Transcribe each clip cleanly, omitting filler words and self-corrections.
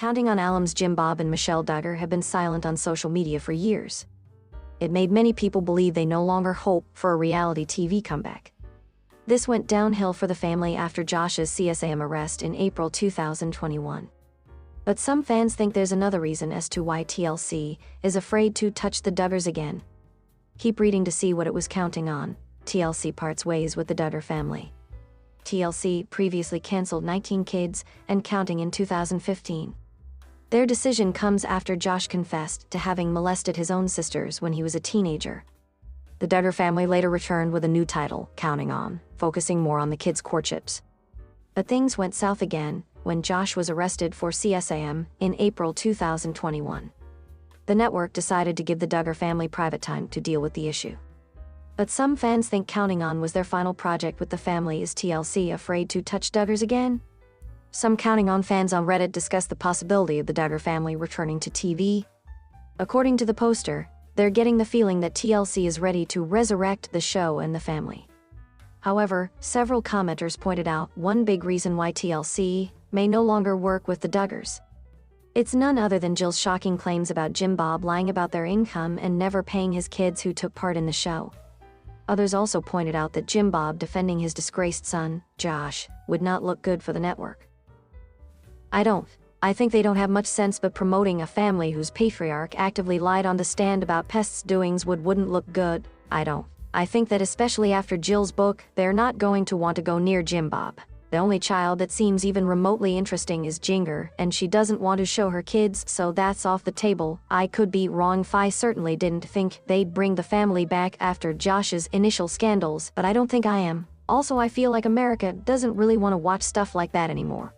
Counting on alums Jim Bob and Michelle Duggar have been silent on social media for years. It made many people believe they no longer hope for a reality TV comeback. This went downhill for the family after Josh's CSAM arrest in April 2021. But some fans think there's another reason as to why TLC is afraid to touch the Duggars again. Keep reading to see what it was counting on. TLC parts ways with the Duggar family. TLC previously canceled 19 Kids and Counting in 2015. Their decision comes after Josh confessed to having molested his own sisters when he was a teenager. The Duggar family later returned with a new title, Counting On, focusing more on the kids' courtships. But things went south again when Josh was arrested for CSAM in April 2021. The network decided to give the Duggar family private time to deal with the issue. But some fans think Counting On was their final project with the family. Is TLC afraid to touch Duggars again? Some Counting On fans on Reddit discuss the possibility of the Duggar family returning to TV. According to the poster, they're getting the feeling that TLC is ready to resurrect the show and the family. However, several commenters pointed out one big reason why TLC may no longer work with the Duggars. It's none other than Jill's shocking claims about Jim Bob lying about their income and never paying his kids who took part in the show. Others also pointed out that Jim Bob defending his disgraced son, Josh, would not look good for the network. I think they don't have much sense, but promoting a family whose patriarch actively lied on the stand about Pest's doings wouldn't look good. I think that especially after Jill's book, they're not going to want to go near Jim Bob. The only child that seems even remotely interesting is Jinger, and she doesn't want to show her kids, so that's off the table. I could be wrong. I certainly didn't think they'd bring the family back after Josh's initial scandals, but I don't think I am. Also, I feel like America doesn't really want to watch stuff like that anymore.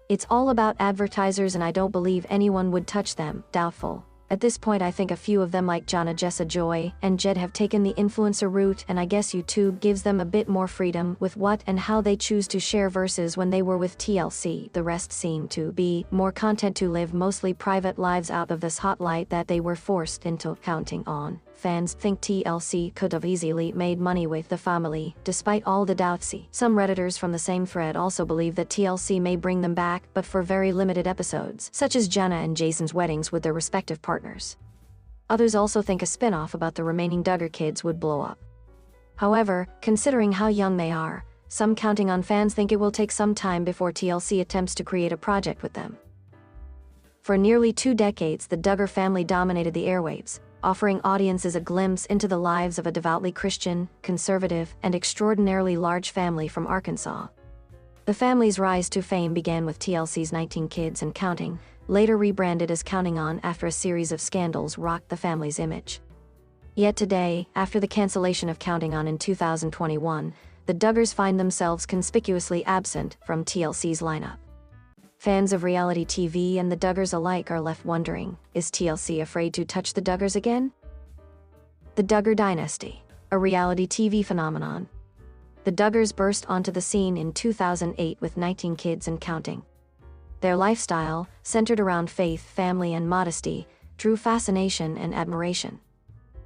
It's all about advertisers, and I don't believe anyone would touch them. Doubtful. At this point, I think a few of them like Jonna Jessa Joy and Jed have taken the influencer route, and I guess YouTube gives them a bit more freedom with what and how they choose to share versus when they were with TLC. The rest seem to be more content to live mostly private lives out of the spotlight that they were forced into. Counting On fans think TLC could have easily made money with the family, despite all the doubts. Some Redditors from the same thread also believe that TLC may bring them back, but for very limited episodes, such as Jenna and Jason's weddings with their respective partners. Others also think a spin-off about the remaining Duggar kids would blow up. However, considering how young they are, some Counting On fans think it will take some time before TLC attempts to create a project with them. For nearly 2 decades, the Duggar family dominated the airwaves, offering audiences a glimpse into the lives of a devoutly Christian, conservative, and extraordinarily large family from Arkansas. The family's rise to fame began with TLC's 19 Kids and Counting, later rebranded as Counting On after a series of scandals rocked the family's image. Yet today, after the cancellation of Counting On in 2021, the Duggars find themselves conspicuously absent from TLC's lineup. Fans of reality TV and the Duggars alike are left wondering, is TLC afraid to touch the Duggars again? The Duggar Dynasty, a reality TV phenomenon. The Duggars burst onto the scene in 2008 with 19 Kids and Counting. Their lifestyle, centered around faith, family, and modesty, drew fascination and admiration.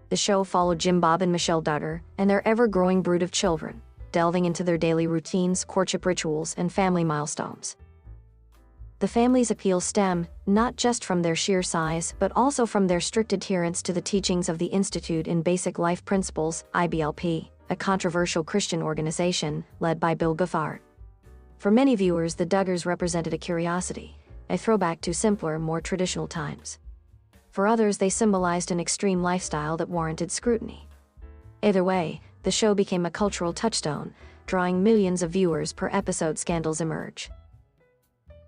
The show followed Jim Bob and Michelle Duggar and their ever-growing brood of children, delving into their daily routines, courtship rituals, and family milestones. The family's appeal stemmed not just from their sheer size, but also from their strict adherence to the teachings of the Institute in Basic Life Principles, IBLP, a controversial Christian organization led by Bill Gothard. For many viewers, the Duggars represented a curiosity, a throwback to simpler, more traditional times. For others, they symbolized an extreme lifestyle that warranted scrutiny. Either way, the show became a cultural touchstone, drawing millions of viewers per episode. Scandals emerge.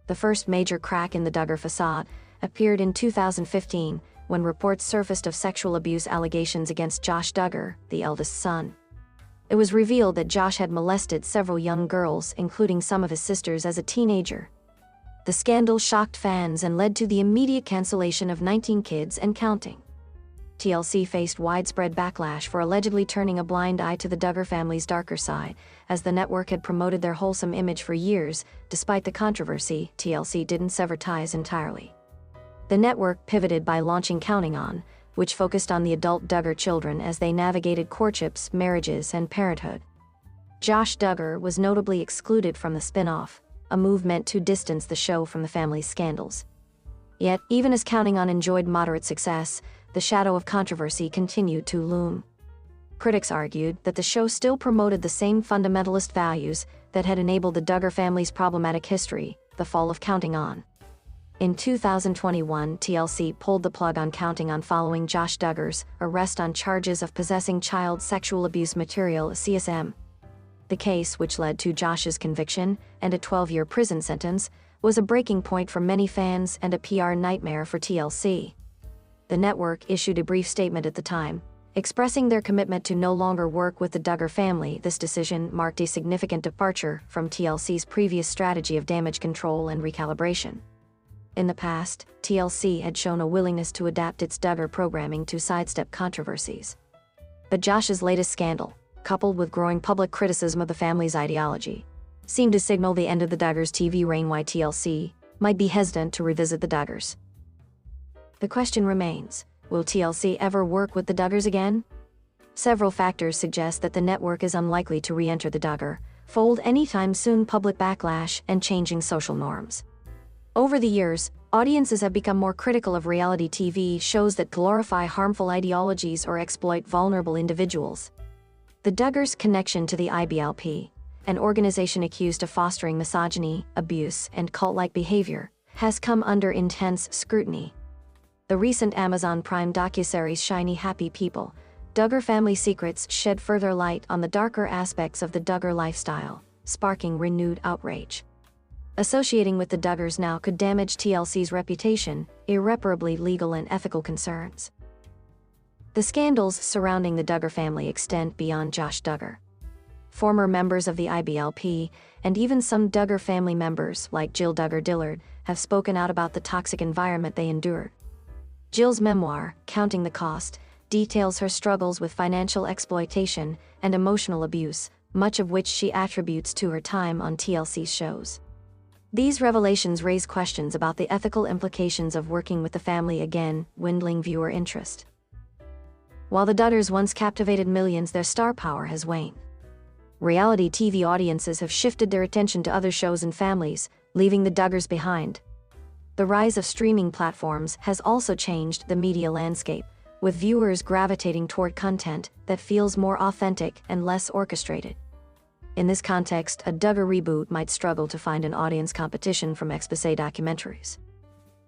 The first major crack in the Duggar facade appeared in 2015, when reports surfaced of sexual abuse allegations against Josh Duggar, the eldest son. It was revealed that Josh had molested several young girls, including some of his sisters, as a teenager. The scandal shocked fans and led to the immediate cancellation of 19 Kids and Counting. TLC faced widespread backlash for allegedly turning a blind eye to the Duggar family's darker side, as the network had promoted their wholesome image for years. Despite the controversy, TLC didn't sever ties entirely. The network pivoted by launching Counting On, which focused on the adult Duggar children as they navigated courtships, marriages, and parenthood. Josh Duggar was notably excluded from the spin-off, a move meant to distance the show from the family's scandals. Yet, even as Counting On enjoyed moderate success, the shadow of controversy continued to loom. Critics argued that the show still promoted the same fundamentalist values that had enabled the Duggar family's problematic history, the fall of Counting On. In 2021, TLC pulled the plug on Counting On following Josh Duggar's arrest on charges of possessing child sexual abuse material (CSM). The case, which led to Josh's conviction and a 12-year prison sentence, was a breaking point for many fans and a PR nightmare for TLC. The network issued a brief statement at the time, expressing their commitment to no longer work with the Duggar family. This decision marked a significant departure from TLC's previous strategy of damage control and recalibration. In the past, TLC had shown a willingness to adapt its Duggar programming to sidestep controversies. But Josh's latest scandal, coupled with growing public criticism of the family's ideology, seemed to signal the end of the Duggars' TV reign. Why TLC might be hesitant to revisit the Duggars. The question remains, will TLC ever work with the Duggars again? Several factors suggest that the network is unlikely to re-enter the Duggar fold anytime soon. Public backlash and changing social norms. Over the years, audiences have become more critical of reality TV shows that glorify harmful ideologies or exploit vulnerable individuals. The Duggars' connection to the IBLP, an organization accused of fostering misogyny, abuse, and cult-like behavior, has come under intense scrutiny. The recent Amazon Prime docuseries Shiny Happy People, Duggar Family Secrets shed further light on the darker aspects of the Duggar lifestyle, sparking renewed outrage. Associating with the Duggars now could damage TLC's reputation, irreparably. Legal and ethical concerns. The scandals surrounding the Duggar family extend beyond Josh Duggar. Former members of the IBLP, and even some Duggar family members like Jill Duggar Dillard, have spoken out about the toxic environment they endured. Jill's memoir, Counting the Cost, details her struggles with financial exploitation and emotional abuse, much of which she attributes to her time on TLC's shows. These revelations raise questions about the ethical implications of working with the family again, dwindling viewer interest. While the Duggars once captivated millions, their star power has waned. Reality TV audiences have shifted their attention to other shows and families, leaving the Duggars behind. The rise of streaming platforms has also changed the media landscape, with viewers gravitating toward content that feels more authentic and less orchestrated. In this context, a Duggar reboot might struggle to find an audience competition from expose documentaries.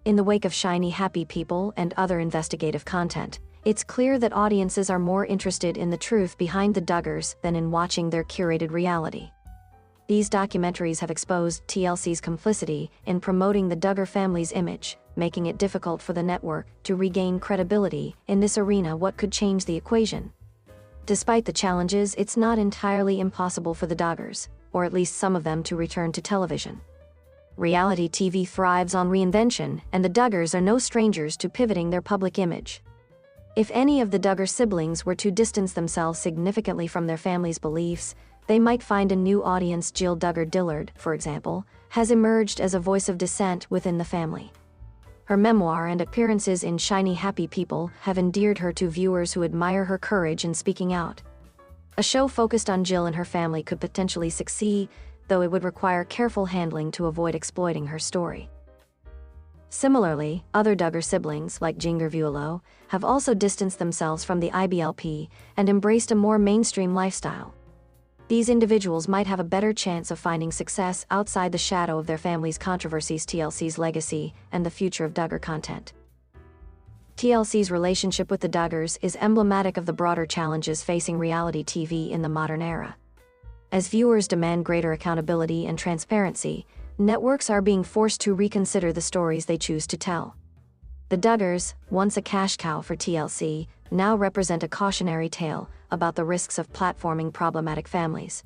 In the wake of Shiny Happy People and other investigative content, it's clear that audiences are more interested in the truth behind the Duggars than in watching their curated reality. These documentaries have exposed TLC's complicity in promoting the Duggar family's image, making it difficult for the network to regain credibility in this arena. What could change the equation? Despite the challenges, it's not entirely impossible for the Duggars, or at least some of them, to return to television. Reality TV thrives on reinvention, and the Duggars are no strangers to pivoting their public image. If any of the Duggar siblings were to distance themselves significantly from their family's beliefs, they might find a new audience. Jill Duggar Dillard, for example, has emerged as a voice of dissent within the family. Her memoir and appearances in Shiny Happy People have endeared her to viewers who admire her courage in speaking out. A show focused on Jill and her family could potentially succeed, though it would require careful handling to avoid exploiting her story. Similarly, other Duggar siblings, like Jinger Vuolo, have also distanced themselves from the IBLP and embraced a more mainstream lifestyle. These individuals might have a better chance of finding success outside the shadow of their family's controversies. TLC's legacy and the future of Duggar content. TLC's relationship with the Duggars is emblematic of the broader challenges facing reality TV in the modern era. As viewers demand greater accountability and transparency, networks are being forced to reconsider the stories they choose to tell. The Duggars, once a cash cow for TLC, now represent a cautionary tale about the risks of platforming problematic families.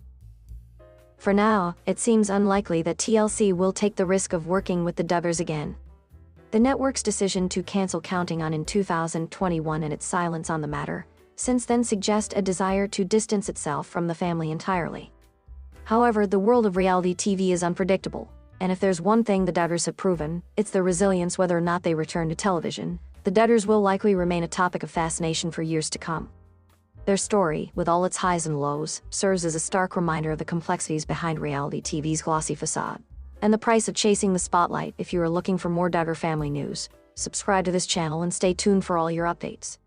For now, it seems unlikely that TLC will take the risk of working with the Duggars again. The network's decision to cancel Counting On in 2021 and its silence on the matter since then suggest a desire to distance itself from the family entirely. However, the world of reality TV is unpredictable, and if there's one thing the Duggars have proven, it's their resilience. Whether or not they return to television, the Duggars will likely remain a topic of fascination for years to come. Their story, with all its highs and lows, serves as a stark reminder of the complexities behind reality TV's glossy facade. and the price of chasing the spotlight. If you are looking for more Duggar family news, subscribe to this channel and stay tuned for all your updates.